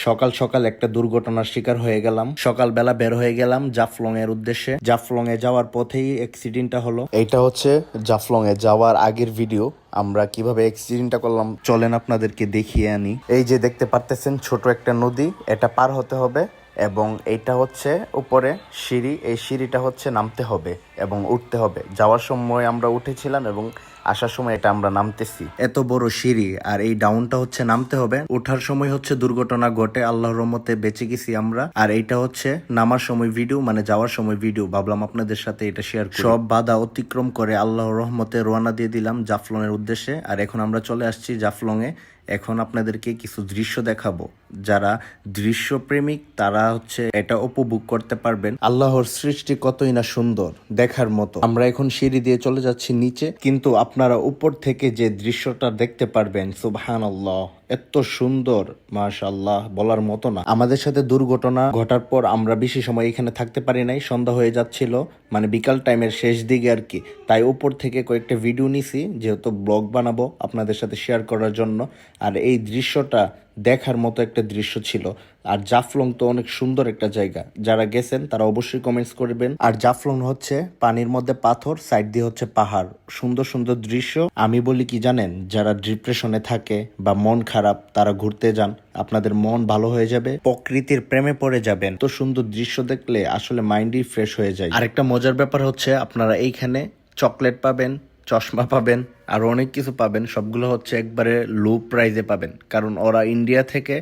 সকাল সকাল একটা দুর্ঘটনার শিকার হয়ে গেলাম। সকালবেলা বের হয়ে গেলাম জাফলং এর উদ্দেশ্যে। জাফলং এ যাওয়ার পথেই অ্যাক্সিডেন্টটা হলো। এইটা হচ্ছে জাফলং এ যাওয়ার আগের ভিডিও। আমরা কিভাবে অ্যাক্সিডেন্টটা করলাম চলেন আপনাদেরকে দেখিয়ে আনি। এই যে দেখতে পারতেছেন ছোট একটা নদী, এটা পার হতে হবে এবং এইটা হচ্ছে উপরে সিঁড়ি, এই সিঁড়িটা হচ্ছে নামতে হবে এবং উঠতে হবে। যাওয়ার সময় আমরা উঠেছিলাম এবং আসার সময় এটা আমরা নামতেছি। এত বড় সিঁড়ি আর এই ডাউনটা হচ্ছে নামতে হবে। ওঠার সময় হচ্ছে দুর্ঘটনা ঘটে, আল্লাহর রহমতে বেঁচে গেছি আমরা। আর এইটা হচ্ছে নামার সময় ভিডিও, মানে যাওয়ার সময় ভিডিও। ভাবলাম আপনাদের সাথে এটা শেয়ার করি। সব বাধা অতিক্রম করে আল্লাহর রহমতে রওনা দিয়ে দিলাম জাফলং এর উদ্দেশ্যে। আর এখন আমরা চলে আসছি জাফলং এ। এখন আপনাদেরকে কিছু দৃশ্য দেখাবো। যারা দৃশ্যপ্রেমিক তারা হচ্ছে এটা উপভোগ করতে পারবেন। আল্লাহর সৃষ্টি কতই না সুন্দর, দেখার মতো। আমরা এখন সিঁড়ি দিয়ে চলে যাচ্ছি নিচে, কিন্তু আপনারা উপর থেকে যে দৃশ্যটা দেখতে পারবেন, সুবহানাল্লাহ, এত সুন্দর, মাশাআল্লাহ, বলার মতো না। আমাদের সাথে দুর্ঘটনা ঘটার পর আমরা বেশি সময় এখানে থাকতে পারি নাই, সন্ধ্যা হয়ে যাচ্ছিল, মানে বিকাল টাইমের শেষ দিকে আর কি। তাই উপর থেকে কয়েকটা ভিডিও নিছি, যেহেতু ব্লগ বানাবো আপনাদের সাথে শেয়ার করার জন্য। আর এই দৃশ্যটা দেখার মতো একটা দৃশ্য ছিল। আর জাফলং তো অনেক সুন্দর একটা জায়গা, যারা গেছেন তারা অবশ্যই কমেন্টস করবেন। আর জাফলং হচ্ছে পানির মধ্যে পাথর, সাইড দিয়ে হচ্ছে পাহাড়, সুন্দর সুন্দর দৃশ্য। আমি বলি কি জানেন, যারা ডিপ্রেশনে থাকে বা মন খারাপ তারা ঘুরতে যান, আপনাদের মন ভালো হয়ে যাবে, প্রকৃতির প্রেমে পড়ে যাবেন। তো সুন্দর দৃশ্য দেখলে আসলে মাইন্ডই ফ্রেশ হয়ে যায়। আরেকটা মজার ব্যাপার হচ্ছে আপনারা এইখানে চকলেট পাবেন, চশমা পাবেন, আর অনেক কিছু পাবেন। সবগুলো হচ্ছে একবারে লো প্রাইজে পাবেন, কারণ ওরা ইন্ডিয়া থেকে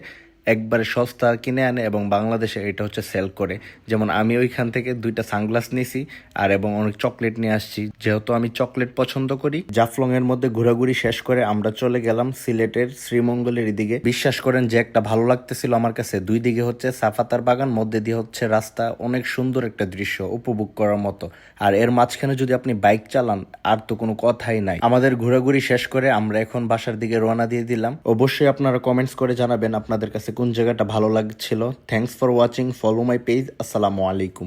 একবারে সস্তা কিনে আনে এবং বাংলাদেশে এটা হচ্ছে সেল করে। যেমন আমি ওইখান থেকে 2টা সানগ্লাস নিয়েছি আর এবং অনেক চকলেট নিয়ে আসছি, যেহেতু আমি চকলেট পছন্দ করি। জাফলং এর মধ্যে ঘোরাঘুরি শেষ করে আমরা চলে গেলাম সিলেটের শ্রীমঙ্গলের দিকে। বিশ্বাস করেন যে একটা ভালো লাগতেছিল আমার কাছে। 2 দিকে হচ্ছে সাফাতার বাগান, মধ্যে দিয়ে হচ্ছে রাস্তা, অনেক সুন্দর একটা দৃশ্য, উপভোগ করার মতো। আর এর মাঝখানে যদি আপনি বাইক চালান আর তো কোনো কথাই নাই। আমাদের ঘোরাঘুরি শেষ করে আমরা এখন বাসার দিকে রওনা দিয়ে দিলাম। অবশ্যই আপনারা কমেন্টস করে জানাবেন আপনাদের কাছে কোন জায়গাটা ভালো লাগছিল। Thanks for watching, follow my page. আসসালামু আলাইকুম।